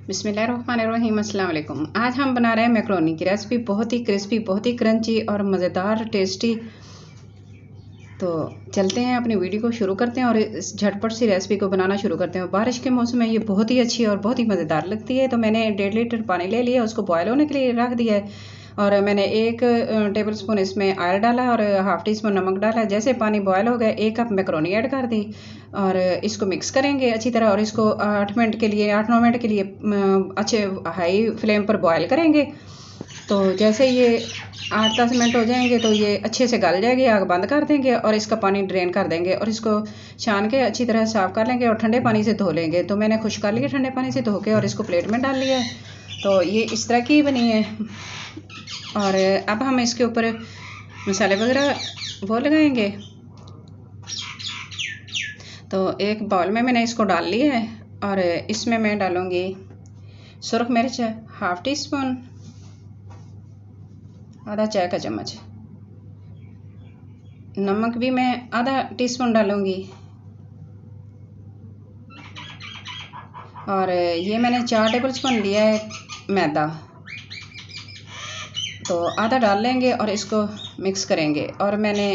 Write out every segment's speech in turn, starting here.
बिस्मिल्लाहिर्रहमानिर्रहीम, अस्सलाम वालेकुम। आज हम बना रहे हैं मैक्रोनी की रेसिपी। बहुत ही क्रिस्पी, बहुत ही क्रंची और मज़ेदार टेस्टी। तो चलते हैं, अपनी वीडियो को शुरू करते हैं और इस झटपट सी रेसिपी को बनाना शुरू करते हैं। बारिश के मौसम में ये बहुत ही अच्छी और बहुत ही मज़ेदार लगती है। तो मैंने 1.5 लीटर पानी ले लिया, उसको बॉयल होने के लिए रख दिया है और मैंने 1 टेबल स्पून इसमें ऑयल डाला और हाफ़ टी स्पून नमक डाला। जैसे पानी बॉयल हो गया, 1 कप मैक्रोनी ऐड कर दी और इसको मिक्स करेंगे अच्छी तरह और इसको 8 मिनट के लिए 8-9 मिनट के लिए अच्छे हाई फ्लेम पर बॉयल करेंगे। तो जैसे ये 8-10 मिनट हो जाएंगे तो ये अच्छे से गल जाएगी। आग बंद कर देंगे और इसका पानी ड्रेन कर देंगे और इसको छान के अच्छी तरह साफ़ कर लेंगे और ठंडे पानी से धो लेंगे। तो मैंने खुश कर लिया ठंडे पानी से धो के और इसको प्लेट में डाल लिया है। तो ये इस तरह की बनी है और अब हम इसके ऊपर मसाले वगैरह वो लगाएंगे। तो एक बाउल में मैंने इसको डाल लिया है और इसमें मैं डालूँगी सुरख मिर्च हाफ़ टी स्पून, आधा चाय का चम्मच, नमक भी मैं आधा टीस्पून डालूँगी और ये मैंने 4 टेबल स्पून लिया है मैदा, तो आधा डाल लेंगे और इसको मिक्स करेंगे। और मैंने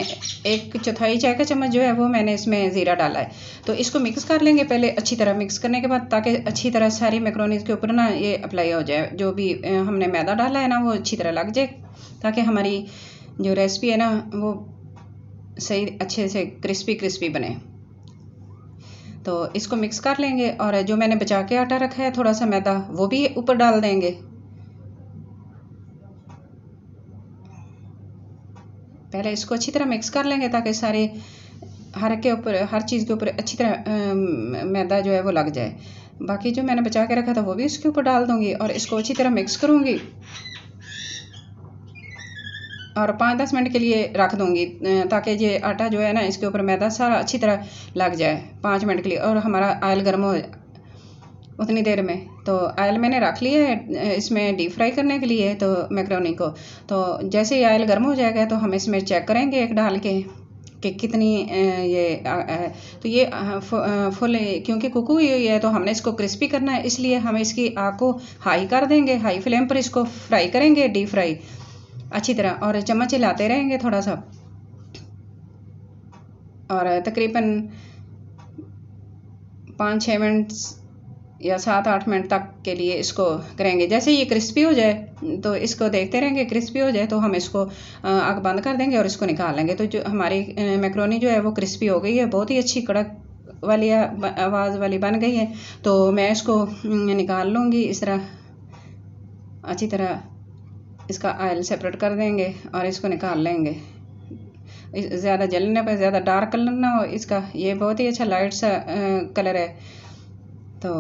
1/4 चाय का चम्मच जो है वो मैंने इसमें ज़ीरा डाला है। तो इसको मिक्स कर लेंगे पहले अच्छी तरह। मिक्स करने के बाद ताकि अच्छी तरह सारी मैक्रोनीज़ के ऊपर ना ये अप्लाई हो जाए, जो भी हमने मैदा डाला है ना वो अच्छी तरह लग जाए, ताकि हमारी जो रेसिपी है ना वो सही अच्छे से क्रिस्पी बने। तो इसको मिक्स कर लेंगे और जो मैंने बचा के आटा रखा है थोड़ा सा मैदा, वो भी ऊपर डाल देंगे। पहले इसको अच्छी तरह मिक्स कर लेंगे ताकि सारे हर चीज़ के ऊपर अच्छी तरह मैदा जो है वो लग जाए। बाकी जो मैंने बचा के रखा था वो भी इसके ऊपर डाल दूँगी और इसको अच्छी तरह मिक्स करूँगी और 5-10 मिनट के लिए रख दूँगी ताकि ये आटा जो है ना इसके ऊपर मैदा सारा अच्छी तरह लग जाए 5 मिनट के लिए और हमारा ऑयल गर्म हो उतनी देर में। तो ऑयल मैंने रख लिया है इसमें डीप फ्राई करने के लिए तो मैक्रोनी को। तो जैसे ही ऑयल गर्म हो जाएगा तो हम इसमें चेक करेंगे एक डाल के कि कितनी तो ये फुल क्योंकि कुक हुई हुई है तो हमने इसको क्रिस्पी करना है, इसलिए हम इसकी आग को हाई कर देंगे। हाई फ्लेम पर इसको फ्राई करेंगे, डीप फ्राई अच्छी तरह, और चम्मच हिलाते रहेंगे थोड़ा सा और तकरीबन 5-6 मिनट या 7-8 मिनट तक के लिए इसको करेंगे। जैसे ये क्रिस्पी हो जाए तो इसको देखते रहेंगे, क्रिस्पी हो जाए तो हम इसको आग बंद कर देंगे और इसको निकाल लेंगे। तो जो हमारी मैक्रोनी जो है वो क्रिस्पी हो गई है, बहुत ही अच्छी कड़क वाली आवाज़ वाली बन गई है। तो मैं इसको निकाल लूँगी इस तरह अच्छी तरह, इसका ऑयल सेपरेट कर देंगे और इसको निकाल लेंगे। ज़्यादा जलने पर, ज़्यादा डार्क कलर ना हो इसका, ये बहुत ही अच्छा लाइट सा कलर है। तो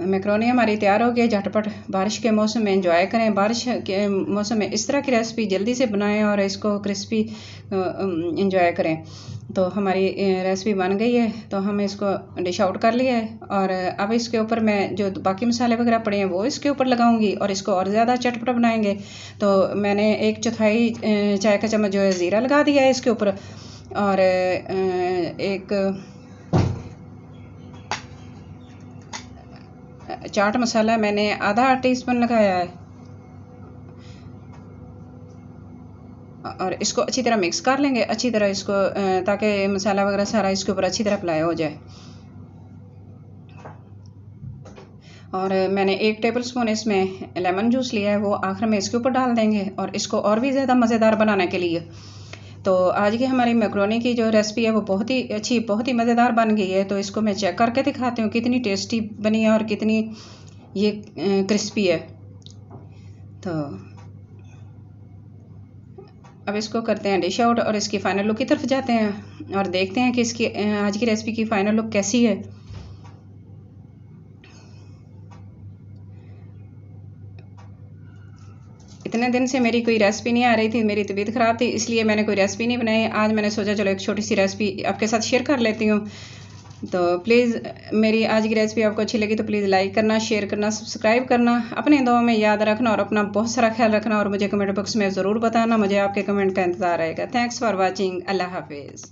मैक्रोनी हमारी तैयार हो गई। झटपट बारिश के मौसम में एंजॉय करें। बारिश के मौसम में इस तरह की रेसिपी जल्दी से बनाएं और इसको क्रिस्पी एंजॉय करें। तो हमारी रेसिपी बन गई है तो हम इसको डिश आउट कर लिया है और अब इसके ऊपर मैं जो बाकी मसाले वगैरह पड़े हैं वो इसके ऊपर लगाऊंगी और इसको और ज़्यादा चटपटा बनाएंगे। तो मैंने 1/4 चाय का चम्मच जो है ज़ीरा लगा दिया है इसके ऊपर और एक चाट मसाला मैंने आधा टीस्पून लगाया है और इसको अच्छी तरह मिक्स कर लेंगे अच्छी तरह इसको, ताकि मसाला वगैरह सारा इसके ऊपर अच्छी तरह अप्लाई हो जाए। और मैंने 1 टेबल स्पून इसमें लेमन जूस लिया है, वो आखिर में इसके ऊपर डाल देंगे और इसको और भी ज़्यादा मज़ेदार बनाने के लिए। तो आज की हमारी मैक्रोनी की जो रेसिपी है वो बहुत ही अच्छी, बहुत ही मज़ेदार बन गई है। तो इसको मैं चेक करके दिखाती हूँ कितनी टेस्टी बनी है और कितनी ये क्रिस्पी है। तो अब इसको करते हैं डिश आउट और इसकी फ़ाइनल लुक की तरफ जाते हैं और देखते हैं कि इसकी आज की रेसिपी की फ़ाइनल लुक कैसी है। इतने दिन से मेरी कोई रेसिपी नहीं आ रही थी, मेरी तबीयत ख़राब थी इसलिए मैंने कोई रेसिपी नहीं बनाई। आज मैंने सोचा चलो एक छोटी सी रेसिपी आपके साथ शेयर कर लेती हूँ। तो प्लीज़ मेरी आज की रेसिपी आपको अच्छी लगी तो प्लीज़ लाइक करना, शेयर करना, सब्सक्राइब करना, अपने दुआ में याद रखना और अपना बहुत सारा ख्याल रखना और मुझे कमेंट बॉक्स में ज़रूर बताना। मुझे आपके कमेंट का इंतज़ार रहेगा। Thanks for watching. अल्लाह हाफिज़।